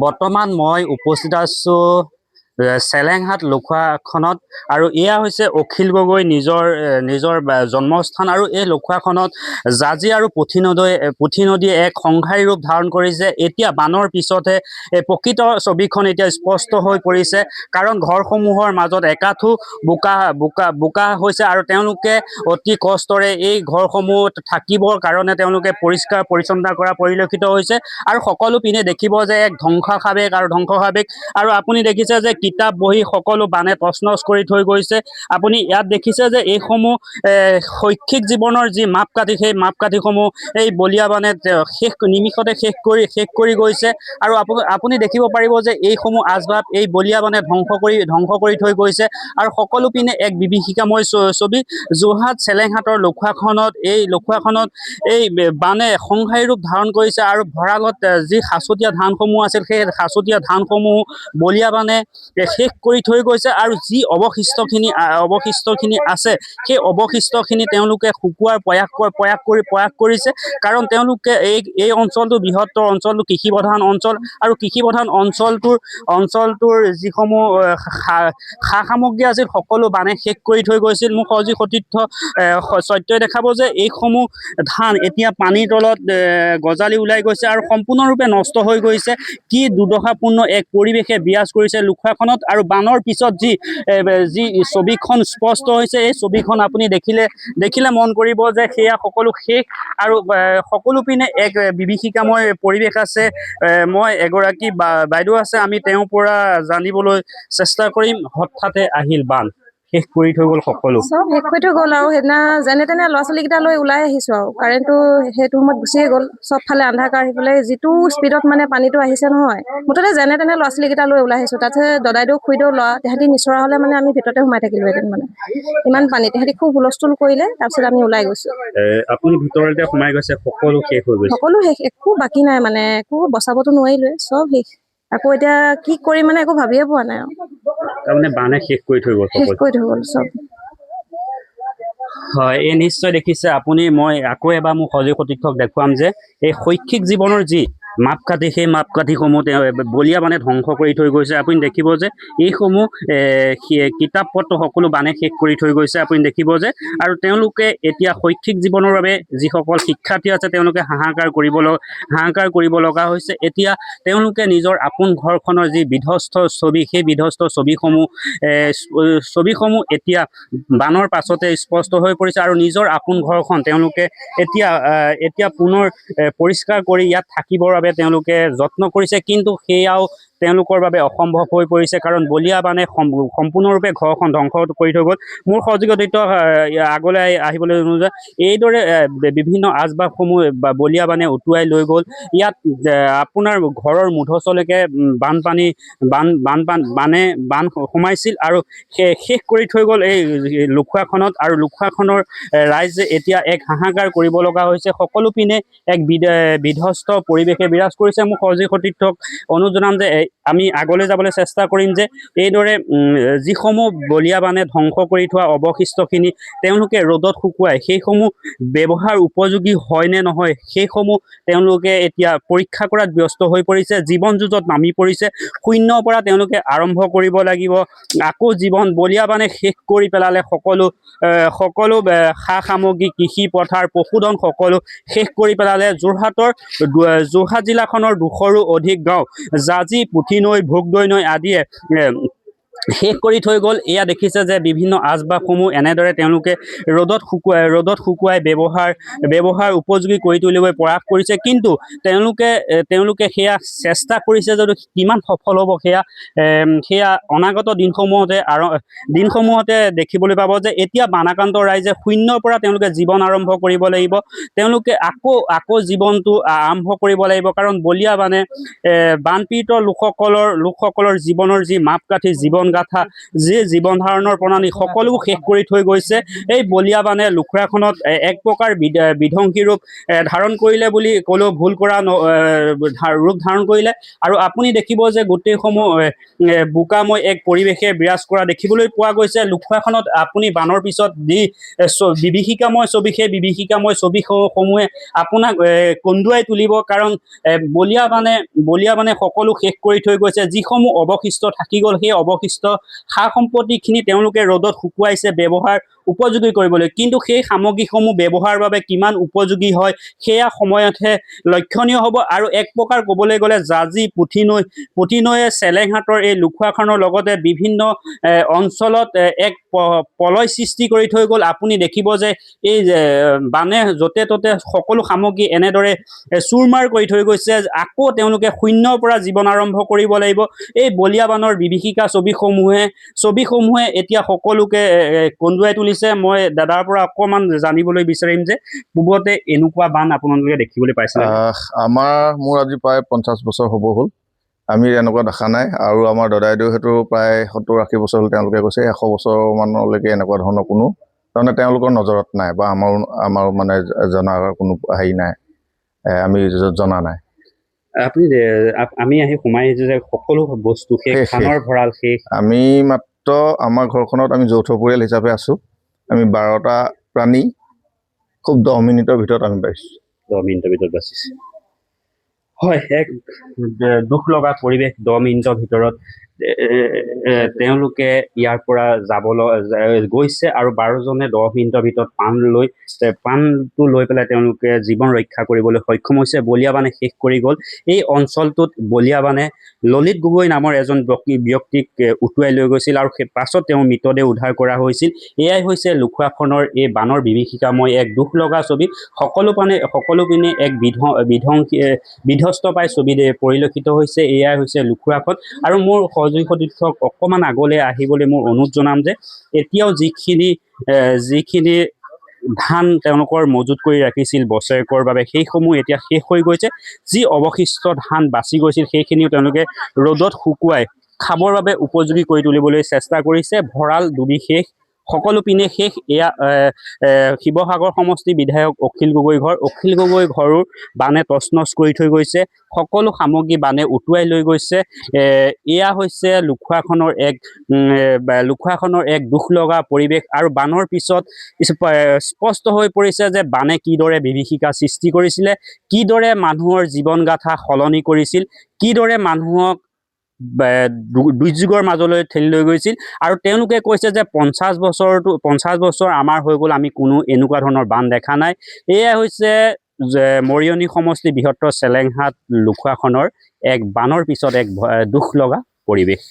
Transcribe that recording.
বৰ্তমান মই উপস্থিত আছোঁ চেলেংহাট লুখুৱাখনত আৰু এয়া হৈছে অখিল গগৈ নিজৰ জন্মস্থান আৰু এই লুখুৱাখনত জাঁজি আৰু পুঠি নদীয়ে এক সংহাৰী ৰূপ ধাৰণ কৰিছে। এতিয়া বানৰ পিছতহে প্ৰকৃত ছবিখন এতিয়া স্পষ্ট হৈ পৰিছে, কাৰণ ঘৰসমূহৰ মাজত একাঠো বোকা হৈছে আৰু তেওঁলোকে অতি কষ্টৰে এই ঘৰসমূহ থাকিবৰ কাৰণে তেওঁলোকে পৰিষ্কাৰ পৰিচ্ছন্নতা কৰা পৰিলক্ষিত হৈছে আৰু সকলো পিনে দেখিব যে এক ধ্বংসাৱেশ আৰু আপুনি দেখিছে যে কিতাপ বহি সকলো বানে তছনছ কৰি থৈ গৈছে। আপুনি ইয়াত দেখিছে যে এইসমূহ শৈক্ষিক জীৱনৰ যি মাপকাঠি, সেই মাপকাঠিসমূহ এই বলিয়া বানে নিমিষতে শেষ কৰি গৈছে আৰু আপুনি দেখিব পাৰিব যে এইসমূহ আচবাব এই বলিয়া বানে ধ্বংস কৰি থৈ গৈছে আৰু সকলো পিনে এক বিভীষিকাময় ছবি। যোৰহাট চেলেংহাটৰ লুখুৱাখনত এই বানে সংহাৰী ৰূপ ধাৰণ কৰিছে আৰু ভঁৰালত যি সাঁচতীয়া ধানসমূহ আছিল, সেই সাঁচতীয়া ধানসমূহ বলিয়া বানে শেষ কৰি থৈ গৈছে আৰু যি অৱশিষ্টখিনি আছে, সেই অৱশিষ্টখিনি তেওঁলোকে শুকুৱাৰ প্ৰয়াস কৰিছে, কাৰণ তেওঁলোকে এই অঞ্চলটো বৃহত্তৰ অঞ্চলটো কৃষিপ্ৰধান অঞ্চল আৰু কৃষিপ্ৰধান অঞ্চলটোৰ যিসমূহ সা সামগ্ৰী আছিল সকলো বানে শেষ কৰি থৈ গৈছিল। মোক সজীৱ সতীৰ্থ সত্যই দেখাব যে এইসমূহ ধান এতিয়া পানীৰ তলত গজালি ওলাই গৈছে আৰু সম্পূৰ্ণৰূপে নষ্ট হৈ গৈছে। কি দুৰ্দশাপূৰ্ণ এক পৰিৱেশে বিৰাজ কৰিছে লুখুৱাখনত আৰু বানৰ পিছত যি ছবিখন স্পষ্ট হৈছে, এই ছবিখন আপুনি দেখিলে মন কৰিব যে সেয়া সকলো শেষ আৰু সকলো পিনে এক বিভীষিকাময় পৰিৱেশ আছে। মই এগৰাকী বাইদেউ আছে, আমি তেওঁৰ পৰা জানিবলৈ চেষ্টা কৰিম। হঠাতে আহিল বান, শেষ কৰি থৈ গ'ল সকলো, চব শেষ কৰি থৈ গ'ল আৰু সেইদিনা যেনে তেনে ল'ৰা ছোৱালীকেইটা লৈ ওলাই আহিছোঁ আৰু কাৰেণ্টটো সেইটো সময়ত গুচিয়ে গ'ল। চবফালে আন্ধাৰ আহি পেলাই যিটো স্পীডত মানে পানীটো আহিছে নহয়, মুঠতে যেনে তেনে ল'ৰা ছোৱালীকেইটা লৈ ওলাই আহিছোঁ। তাৰপিছত দদাইদেউ খুৰীদেউ ল'ৰা তেহেঁতি নিচৰা হ'লে মানে আমি ভিতৰতে সোমাই থাকিলোহেঁতেন, মানে ইমান পানী। তেহেঁতি খুব হুলস্থুল কৰিলে, তাৰপিছত আমি ওলাই গৈছোঁ। আপুনি ভিতৰতে সোমাই গৈছে, সকলো শেষ হৈ গৈছে, সকলো শেষ, একো বাকী নাই, মানে একো বচাবতো নোৱাৰিলোৱে, চব শেষ। আকৌ এতিয়া কি কৰিম মানে একো ভাবিয়ে পোৱা নাই আৰু তাৰমানে বানে শেষ কৰি থৈ গ'ল চব। হয়, এই নিশ্চয় দেখিছে আপুনি। মই আকৌ এবাৰ মোক সজীৱ সতীৰ্থক দেখুৱাম যে এই শৈক্ষিক জীৱনৰ যি মাপকাঠি, সেই মাপকাঠিসমূহ বলিয়া বানে ধ্বংস কৰি থৈ গৈছে। আপুনি দেখিব যে এইসমূহ কিতাপ পত্ৰ সকলো বানে শেষ কৰি থৈ গৈছে। আপুনি দেখিব যে আৰু তেওঁলোকে এতিয়া শৈক্ষিক জীৱনৰ বাবে যিসকল শিক্ষাৰ্থী আছে তেওঁলোকে হাহাকাৰ কৰিব লগা হৈছে। এতিয়া তেওঁলোকে নিজৰ আপোন ঘৰখনৰ যি বিধ্বস্ত ছবি, সেই বিধ্বস্ত ছবিসমূহ এতিয়া বানৰ পাছতে স্পষ্ট হৈ পৰিছে আৰু নিজৰ আপোন ঘৰখন তেওঁলোকে এতিয়া পুনৰ পৰিষ্কাৰ কৰি ইয়াত থাকিবৰ বাবে তেওঁলোকে যত্ন কৰিছে, কিন্তু সেয়াও তেওঁলোকৰ বাবে অসম্ভৱ হৈ পৰিছে, কাৰণ বলিয়া বানে সম্পূৰ্ণৰূপে ঘৰখন ধ্বংস কৰি থৈ গ'ল। মোৰ সহযোগিত আগলৈ আহিবলৈ অনুৰোধ, এইদৰে বিভিন্ন আচবাবসমূহ বলিয়া বানে উটুৱাই লৈ গ'ল। ইয়াত আপোনাৰ ঘৰৰ মুধচলৈকে বান সোমাইছিল আৰু শেষ কৰি থৈ গ'ল এই লুখুৱাখনত। আৰু লুখুৱাখনৰ ৰাইজে এতিয়া এক হাহাকাৰ কৰিব লগা হৈছে। সকলো পিনে এক বিধ্বস্ত পৰিৱেশে বিৰাজ কৰিছে। মোক সজীৱ সতীৰ্থক অনুৰোধ জনাম যে আমি আগলৈ যাবলৈ চেষ্টা কৰিম যে এইদৰে যিসমূহ বলিয়া বানে ধ্বংস কৰি থোৱা অৱশিষ্টখিনি তেওঁলোকে ৰ'দত শুকুৱাই সেইসমূহ ব্যৱহাৰ উপযোগী হয় নে নহয়, সেইসমূহ তেওঁলোকে এতিয়া পৰীক্ষা কৰাত ব্যস্ত হৈ পৰিছে। জীৱন যুঁজত নামি পৰিছে। শূন্যৰ পৰা তেওঁলোকে আৰম্ভ কৰিব লাগিব আকৌ জীৱন। বলিয়া বানে শেষ কৰি পেলালে সকলো সা সামগ্ৰী, কৃষি পথাৰ, পশুধন সকলো শেষ কৰি পেলালে। যোৰহাট জিলাখনৰ 200ৰো অধিক গাঁও জাঁজি, পুঠি নৈ, ভোগদৈ নৈ আদিয়ে শেষ কৰি থৈ গ'ল। এয়া দেখিছে যে বিভিন্ন আচবাবসমূহ এনেদৰে তেওঁলোকে ৰ'দত শুকুৱাই ব্যৱহাৰ উপযোগী কৰি তুলিবলৈ প্ৰয়াস কৰিছে, কিন্তু তেওঁলোকে সেয়া চেষ্টা কৰিছে যদিও কিমান সফল হ'ব সেয়া অনাগত দিনসমূহতে দেখিবলৈ পাব যে এতিয়া বানাক্ৰান্ত ৰাইজে শূন্যৰ পৰা তেওঁলোকে জীৱন আৰম্ভ কৰিব লাগিব। তেওঁলোকে আকৌ জীৱনটো আৰম্ভ কৰিব লাগিব, কাৰণ বলিয়া বানে বানপীড়িত লোকসকলৰ জীৱনৰ যি মাপকাঠি, জীৱন গাথা যি জীৱন ধাৰণৰ প্ৰণালী সকলো শেষ কৰি থৈ গৈছে। এই বলিয়া বানে লুখুৰাখনত এক প্ৰকাৰ বিধ্বংসী ৰূপ ধাৰণ কৰিলে বুলি ক'লেও ভুল কৰা ৰূপ ধাৰণ কৰিলে। আৰু আপুনি দেখিব যে গোটেইসমূহ বোকাময় এক পৰিৱেশে বিৰাজ কৰা দেখিবলৈ পোৱা গৈছে। লুখুৰাখনত আপুনি বানৰ পিছত যি বিভীষিকাময় ছবি, সেই বিভীষিকাময় ছবিসমূহে আপোনাক কন্দুৱাই তুলিব। কাৰণ বলিয়া বানে সকলো শেষ কৰি থৈ গৈছে। যিসমূহ অৱশিষ্ট থাকি গ'ল, সেই অৱশিষ্ট সা সম্পত্তিখিনি তেওঁলোকে ৰ'দত শুকুৱাইছে ব্যৱহাৰ উপযোগী কৰিবলৈ। কিন্তু সেই সামগ্ৰীসমূহ ব্যৱহাৰৰ বাবে কিমান উপযোগী হয় সেয়া সময়তহে লক্ষণীয় হ'ব। আৰু এক প্ৰকাৰ ক'বলৈ গ'লে জাঁজি, পুঠি নৈয়ে চেলেংহাটৰ এই লুখুৰাখনৰ লগতে বিভিন্ন অঞ্চলত এক প্ৰলয় সৃষ্টি কৰি থৈ গ'ল। আপুনি দেখিব যে এই বানে য'তে ত'তে সকলো সামগ্ৰী এনেদৰে চুৰমাৰ কৰি থৈ গৈছে। আকৌ তেওঁলোকে শূন্যৰ পৰা জীৱন আৰম্ভ কৰিব লাগিব। এই বলিয়া বানৰ বিভীষিকা ছবিসমূহে এতিয়া সকলোকে কন্দুৱাই তুলিছে। মই দাদাৰ পৰা অকণমান জানিবলৈ বিচাৰিম যে পূৰ্বতে এনেকুৱা বান আপোনালোকে দেখিবলৈ পাইছে? মোৰ আজি প্ৰায় 50 বছৰ হ'ব হ'ল, আমি এনেকুৱা দেখা নাই। আৰু আমাৰ দাদাইদেউ সেইটো প্ৰায় 70-80 বছৰ হ'ল, তেওঁলোকে কৈছে 100 বছৰমানলৈকে এনেকুৱা ধৰণৰ কোনো তাৰমানে তেওঁলোকৰ নজৰত নাই, বা আমাৰ মানে জনাৰ কোনো হেৰি নাই, আমি জনা নাই। আমি আহি সোমাই আহিছোঁ যে সকলো বস্তু শেষ, ধানৰ ভঁৰাল শেষ। আমি মাত্ৰ আমাৰ ঘৰখনত আমি যৌথ পৰিয়াল হিচাপে আছোঁ। আমি 12টা প্ৰাণী খুব 10 মিনিটৰ ভিতৰত আমি পাইছোঁ। 10 মিনিটৰ ভিতৰত বাচিছে। হয়, এক দুখ লগা পৰিৱেশ। 10 মিনিটৰ ভিতৰত তেওঁলোকে ইয়াৰ পৰা গৈছে আৰু 12জনে 10 মিনিটৰ ভিতৰত প্ৰাণটো লৈ পেলাই তেওঁলোকে জীৱন ৰক্ষা কৰিবলৈ সক্ষম হৈছে। বলিয়া বানে শেষ কৰি গ'ল। এই অঞ্চলটোত বলিয়া বানে ললিত গগৈ নামৰ এজন ব্যক্তিক উটুৱাই লৈ গৈছিল আৰু পাছত তেওঁৰ মৃতদেহ উদ্ধাৰ কৰা হৈছিল। এয়াই হৈছে লুখুৰাখনৰ এই বানৰ বিভীষিকাময় এক দুখ লগা ছবি। সকলো পিনে এক বিধ্বস্ত পাই ছবি পৰিলক্ষিত হৈছে। এয়াই হৈছে লুখুৰাখন। আৰু মোৰ সহযোগী সতীৰ্থক অকণমান আগলৈ আহিবলৈ মোৰ অনুৰোধ জনাম যে এতিয়াও যিখিনি ধান তেওঁলোকৰ মজুত কৰি ৰাখিছিল বছৰেকৰ বাবে, সেইসমূহ এতিয়া শেষ হৈ গৈছে। যি অৱশিষ্ট ধান বাচি গৈছিল সেইখিনিও তেওঁলোকে ৰ'দত শুকুৱাই খাবৰ বাবে উপযোগী কৰি তুলিবলৈ চেষ্টা কৰিছে। ভঁৰাল ডুবি শেষ, সকলো পিনে শেষ। এয়া শিৱসাগৰ সমষ্টি বিধায়ক অখিল গগৈ ঘৰো বানে তছনছ কৰি থৈ গৈছে। সকলো সামগ্ৰী বানে উটুৱাই লৈ গৈছে। এয়া হৈছে লুখুৰাখনৰ এক দুখ লগা পৰিৱেশ। আৰু বানৰ পিছত স্পষ্ট হৈ পৰিছে যে বানে কিদৰে বিভীষিকা সৃষ্টি কৰিছিলে, কিদৰে মানুহৰ জীৱন গাথা সলনি কৰিছিল, কিদৰে মানুহক দুৰ্যোগৰ মাজলৈ ঠেলি লৈ গৈছিল। আৰু তেওঁলোকে কৈছে যে 50 বছৰ আমাৰ হৈ গ'ল, আমি কোনো এনেকুৱা ধৰণৰ বান দেখা নাই। এয়াই হৈছে মৰিয়নি সমষ্টি বৃহত্তৰ চেলেংহাট লুখুৰাখনৰ এক বানৰ পিছত এক দুখ লগা পৰিৱেশ।